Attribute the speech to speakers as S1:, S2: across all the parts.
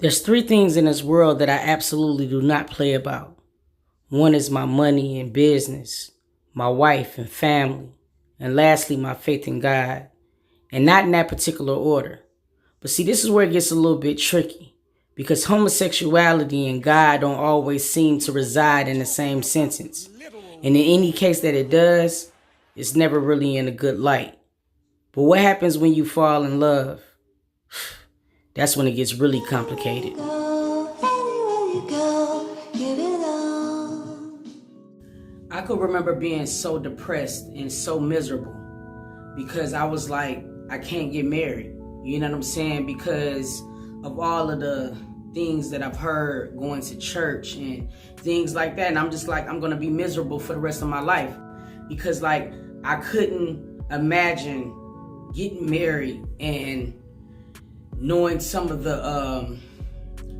S1: There's three things in this world that I absolutely do not play about. One is my money and business, my wife and family, and lastly, my faith in God. And not in that particular order. But see, this is where it gets a little bit tricky, because homosexuality and God don't always seem to reside in the same sentence. And in any case that it does, it's never really in a good light. But what happens when you fall in love? That's when it gets really complicated. I could remember being so depressed and so miserable because I was like, I can't get married. You know what I'm saying? Because of all of the things that I've heard going to church and things like that. And I'm just like, I'm going to be miserable for the rest of my life. Because like, I couldn't imagine getting married and knowing some of the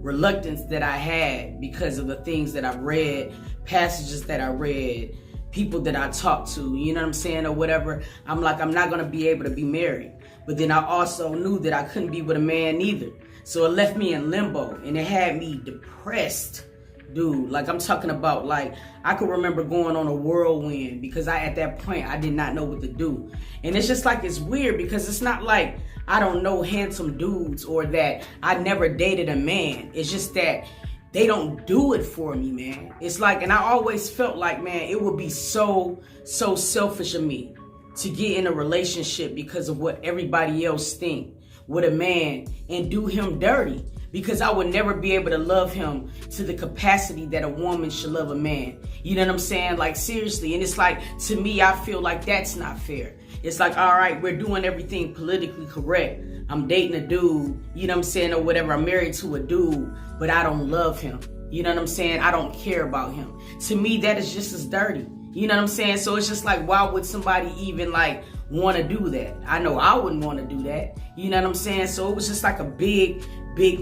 S1: reluctance that I had because of the things that I've read, passages that I read, people that I talked to, you know what I'm saying, or whatever. I'm like, I'm not going to be able to be married. But then I also knew that I couldn't be with a man either. So it left me in limbo, and it had me depressed, dude. Like, I'm talking about, like, I could remember going on a whirlwind because at that point, I did not know what to do. And it's just like, it's weird because it's not like I don't know handsome dudes or that I never dated a man. It's just that they don't do it for me, man. It's like, and I always felt like, man, it would be so selfish of me to get in a relationship because of what everybody else think with a man and do him dirty, because I would never be able to love him to the capacity that a woman should love a man. You know what I'm saying? Like, seriously. And it's like, to me, I feel like that's not fair. It's like, all right, we're doing everything politically correct. I'm dating a dude, you know what I'm saying, or whatever. I'm married to a dude, but I don't love him. You know what I'm saying? I don't care about him. To me, that is just as dirty. You know what I'm saying? So it's just like, why would somebody even like want to do that? I know I wouldn't want to do that. You know what I'm saying? So it was just like a big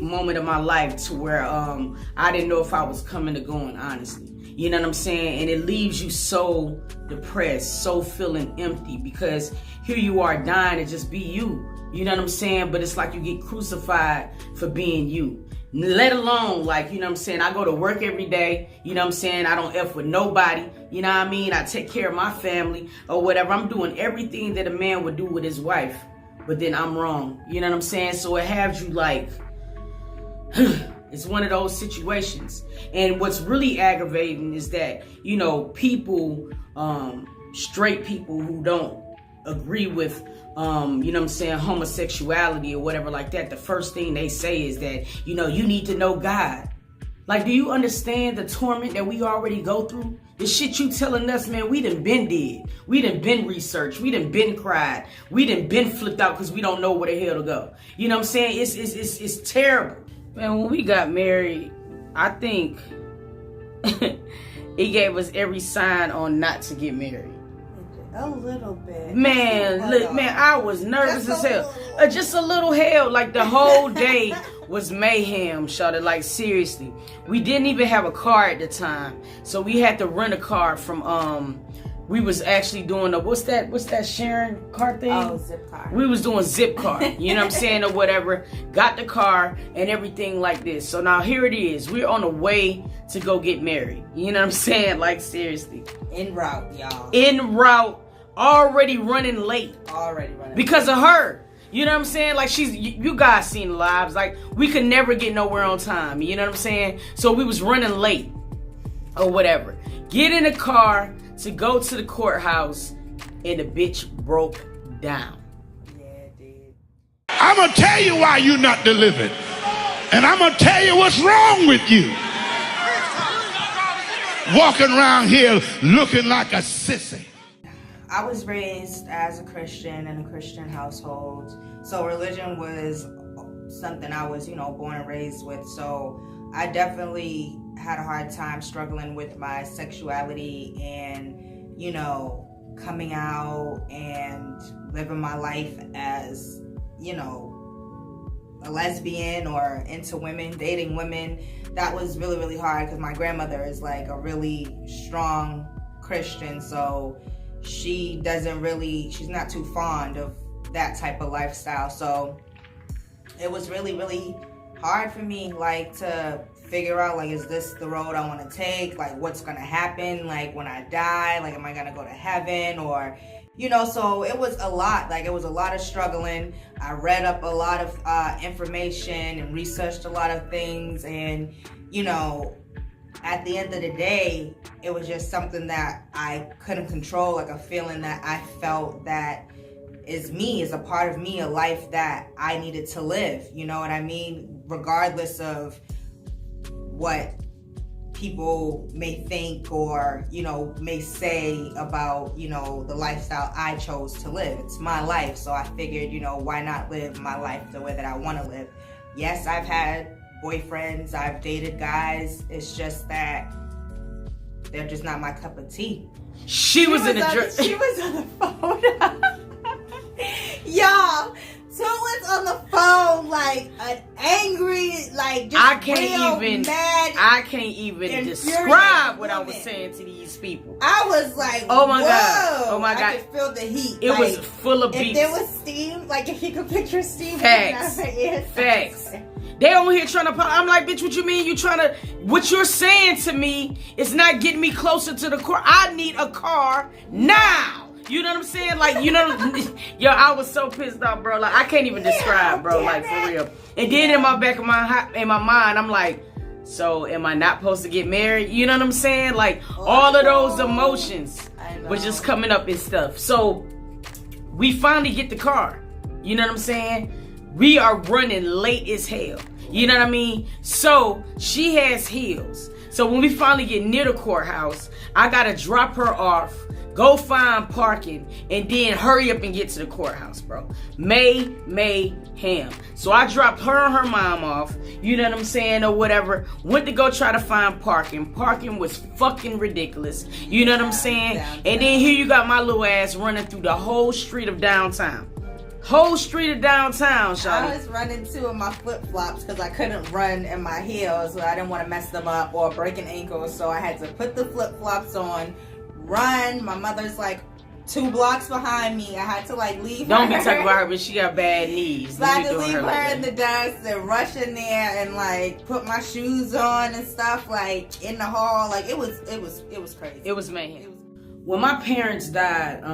S1: moment of my life to where I didn't know if I was coming or going, honestly. You know what I'm saying? And it leaves you so depressed, so feeling empty, because here you are dying to just be you. You know what I'm saying? But it's like you get crucified for being you. Let alone, like, you know what I'm saying, I go to work every day, you know what I'm saying, I don't F with nobody, you know what I mean, I take care of my family or whatever. I'm doing everything that a man would do with his wife, but then I'm wrong, you know what I'm saying? So it has you like, it's one of those situations. And what's really aggravating is that, you know, people, straight people who don't agree with you know what I'm saying, homosexuality or whatever like that, the first thing they say is that, you know, you need to know God. Like, do you understand the torment that we already go through? The shit you telling us, man, we done been dead. We done been researched. We done been cried. We done been flipped out because we don't know where the hell to go. You know what I'm saying? It's terrible. Man, when we got married, I think it gave us every sign on not to get married.
S2: A little bit.
S1: Man, look, man, I was nervous as hell. Just a little hell. Like, the whole day was mayhem, shawty. Like, seriously. We didn't even have a car at the time. So we had to rent a car from, we was actually doing what's that sharing car thing?
S2: Oh, Zipcar.
S1: We was doing Zipcar, you know what I'm saying, or whatever. Got the car and everything like this. So now here it is. We're on the way to go get married. You know what I'm saying? Like, seriously.
S2: En route, y'all.
S1: En route. Already running late.
S2: Already running
S1: because of her. You know what I'm saying? Like, you guys seen the lives. Like, we could never get nowhere on time. You know what I'm saying? So we was running late or whatever. Get in the car to go to the courthouse, and the bitch broke down.
S2: Yeah, it did.
S3: I'm going to tell you why you're not delivered. And I'm going to tell you what's wrong with you. Walking around here looking like a sissy.
S2: I was raised as a Christian in a Christian household. So religion was something I was, you know, born and raised with. So I definitely had a hard time struggling with my sexuality and, you know, coming out and living my life as, you know, a lesbian or into women, dating women. That was really, really hard because my grandmother is like a really strong Christian. So she's not too fond of that type of lifestyle. So it was really, really hard for me, like, to figure out, like, is this the road I want to take? Like, what's going to happen? Like, when I die, like, am I going to go to heaven? Or, so it was a lot. Like, it was a lot of struggling. I read up a lot of information and researched a lot of things. And, at the end of the day, it was just something that I couldn't control, like a feeling that I felt that is me, is a part of me, a life that I needed to live. You know what I mean? Regardless of what people may think or, may say about, the lifestyle I chose to live. It's my life. So I figured, why not live my life the way that I want to live? Yes, I've had boyfriends, I've dated guys. It's just that they're just not my cup of tea.
S1: She was in the dress.
S2: She was on the phone. Y'all, Two was on the phone like an angry, like just mad.
S1: I can't even describe what I was saying to these people.
S2: I was like,
S1: oh my God.
S2: I could feel the heat.
S1: It was full of beats.
S2: If there was steam, like if you could picture steam.
S1: Facts. They over here trying to. I'm like, bitch, what you mean? You trying to? What you're saying to me is not getting me closer to the car. I need a car now. You know what I'm saying? Like, yo, I was so pissed off, bro. Like, I can't even describe, bro. Like, for real. And then in my back of my mind, I'm like, so am I not supposed to get married? You know what I'm saying? Like, all of those emotions were just coming up and stuff. So we finally get the car. You know what I'm saying? We are running late as hell. You know what I mean? So she has heels. So when we finally get near the courthouse, I gotta drop her off, go find parking, and then hurry up and get to the courthouse, bro. Mayhem. So I dropped her and her mom off, you know what I'm saying, or whatever. Went to go try to find parking. Parking was fucking ridiculous. You know what I'm saying? And then here you got my little ass running through the whole street of downtown. Whole street of downtown, shawty.
S2: I was running too in my flip-flops because I couldn't run in my heels. So I didn't want to mess them up or break an ankle. So I had to put the flip-flops on, run. My mother's like 2 blocks behind me. I had to like leave
S1: Don't
S2: her.
S1: be talking about her, but she got bad knees.
S2: So I had to leave her in the dust and rush in there and like put my shoes on and stuff like in the hall. Like it was crazy.
S1: It was mayhem. When my parents died,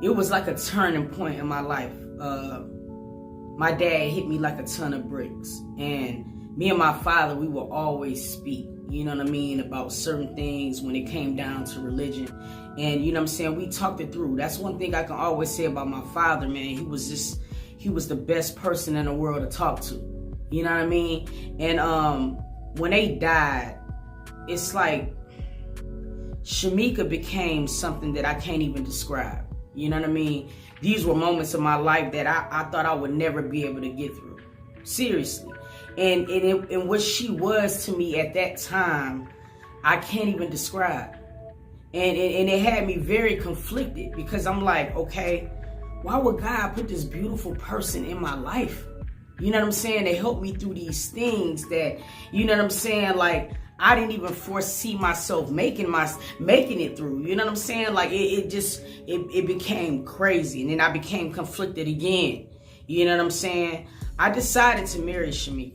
S1: it was like a turning point in my life. My dad hit me like a ton of bricks. And me and my father, we will always speak, you know what I mean, about certain things when it came down to religion. And you know what I'm saying, we talked it through. That's one thing I can always say about my father, man. He was the best person in the world to talk to. You know what I mean? And when they died, it's like Shamika became something that I can't even describe. You know what I mean? These were moments of my life that I thought I would never be able to get through. Seriously. And what she was to me at that time, I can't even describe. And it had me very conflicted because I'm like, okay, why would God put this beautiful person in my life? You know what I'm saying? They helped me through these things that, you know what I'm saying? Like, I didn't even foresee myself making it through. You know what I'm saying? Like it became crazy, and then I became conflicted again. You know what I'm saying? I decided to marry Shamika,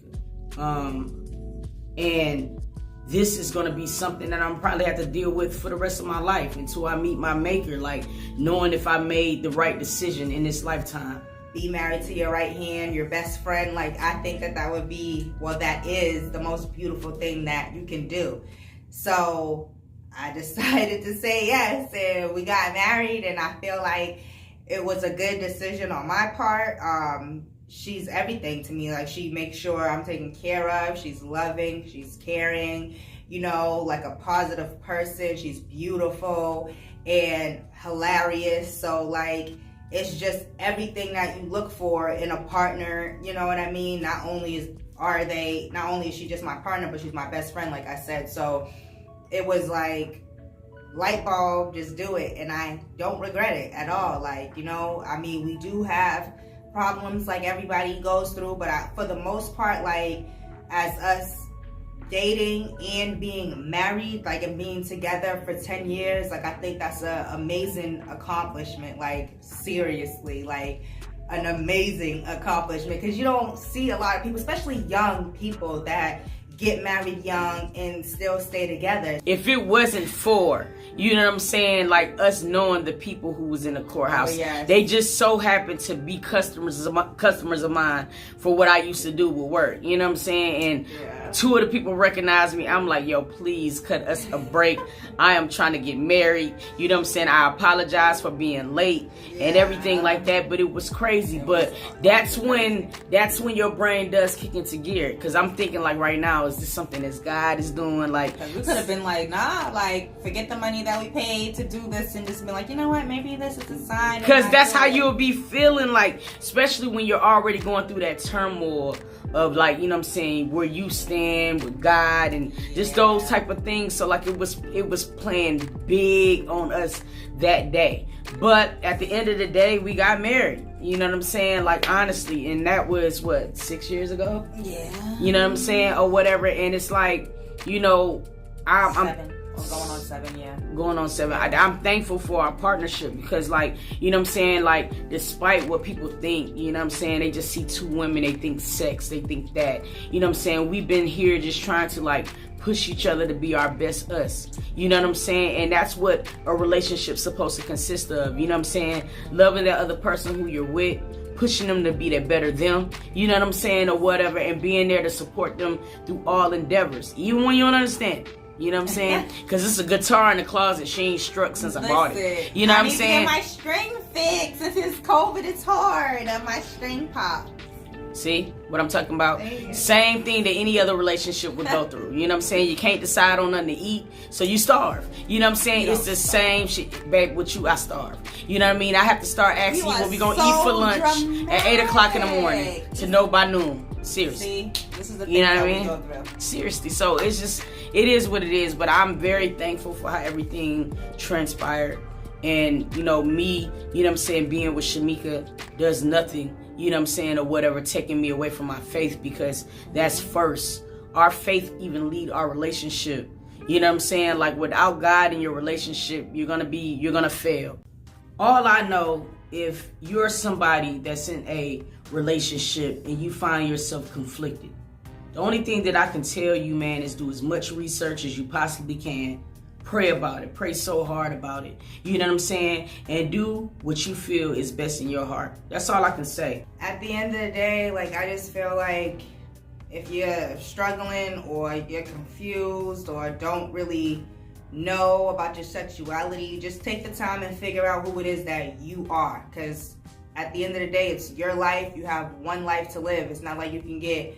S1: and this is gonna be something that I'm probably have to deal with for the rest of my life until I meet my maker. Like knowing if I made the right decision in this lifetime.
S2: Be married to your right hand, your best friend. Like, I think that would be, that is the most beautiful thing that you can do. So I decided to say yes, and we got married, and I feel like it was a good decision on my part. She's everything to me. Like, she makes sure I'm taken care of. She's loving, she's caring, like a positive person. She's beautiful and hilarious. So, like, it's just everything that you look for in a partner, you know what I mean? Not only is she just my partner, but she's my best friend, like I said. So it was like, light bulb, just do it. And I don't regret it at all. Like, we do have problems like everybody goes through, but for the most part, like, as us dating and being married, like, and being together for 10 years, like, I think that's an amazing accomplishment. Like, seriously, like, an amazing accomplishment, because you don't see a lot of people, especially young people, that get married young and still stay together.
S1: If it wasn't for, you know what I'm saying, like us knowing the people who was in the courthouse,
S2: yes.
S1: They just so happened to be customers of mine for what I used to do with work. You know what I'm saying? And two of the people recognized me. I'm like, yo, please cut us a break. I am trying to get married. You know what I'm saying? I apologize for being late and everything like that, but it was crazy. But that's when your brain does kick into gear, because I'm thinking like right now, is this something that God is doing? Like,
S2: we could have been like, nah, like forget the money that we paid to do this, and just be like, you know what, maybe this is a sign.
S1: Because that's how you'll be feeling, like, especially when you're already going through that turmoil of, like, you know what I'm saying, where you stand with God and just those type of things. So like it was playing big on us that day. But at the end of the day, we got married. You know what I'm saying? Like, honestly, and that was what, 6 years ago?
S2: Yeah.
S1: You know what I'm saying? Or whatever. And it's like, you know, I'm
S2: 7. Going on 7, yeah.
S1: Going on 7. I'm thankful for our partnership, because, like, you know what I'm saying, like, despite what people think, you know what I'm saying, they just see two women, they think sex, they think that, you know what I'm saying, we've been here just trying to, like, push each other to be our best us, you know what I'm saying, and that's what a relationship's supposed to consist of, you know what I'm saying, loving that other person who you're with, pushing them to be that better them, you know what I'm saying, or whatever, and being there to support them through all endeavors, even when you don't understand. You know what I'm saying? Because it's a guitar in the closet. She ain't struck since I bought it. You know what I'm saying?
S2: My string fixed. Since it's COVID, it's hard. My string popped.
S1: See what I'm talking about? Same thing that any other relationship would go through. You know what I'm saying? You can't decide on nothing to eat, so you starve. You know what I'm saying? It's the same shit. Babe, with you, I starve. You know what I mean? I have to start asking you what we going to eat for lunch at 8 o'clock in the morning to know by noon. Seriously.
S2: See, this is the thing
S1: you know what I
S2: we
S1: mean?
S2: go through.
S1: Seriously. So it's just, it is what it is. But I'm very thankful for how everything transpired. And, you know, me, you know what I'm saying, being with Shamika does nothing, you know what I'm saying, or whatever, taking me away from my faith, because that's first. Our faith even lead our relationship. You know what I'm saying? Like, without God in your relationship, you're gonna fail. All I know, if you're somebody that's in a relationship and you find yourself conflicted, the only thing that I can tell you, man, is do as much research as you possibly can. Pray about it. Pray so hard about it. You know what I'm saying? And do what you feel is best in your heart. That's all I can say.
S2: At the end of the day, like, I just feel like if you're struggling or you're confused or don't really know about your sexuality, just take the time and figure out who it is that you are. Because at the end of the day, it's your life. You have one life to live. It's not like you can get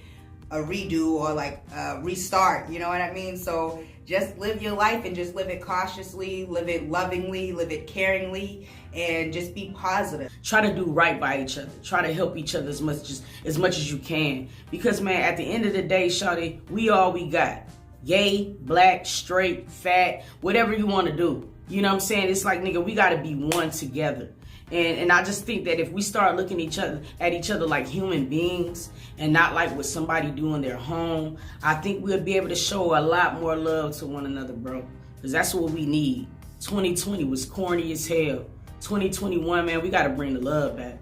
S2: a redo or like a restart. You know what I mean? So just live your life and just live it cautiously, live it lovingly, live it caringly, and just be positive.
S1: Try to do right by each other. Try to help each other as much as you can. Because, man, at the end of the day, shawty, we all we got. Gay, black, straight, fat, whatever you want to do. You know what I'm saying? It's like, nigga, we got to be one together. And I just think that if we start looking at each other like human beings and not like what somebody do in their home, I think we'll be able to show a lot more love to one another, bro. Because that's what we need. 2020 was corny as hell. 2021, man, we got to bring the love back.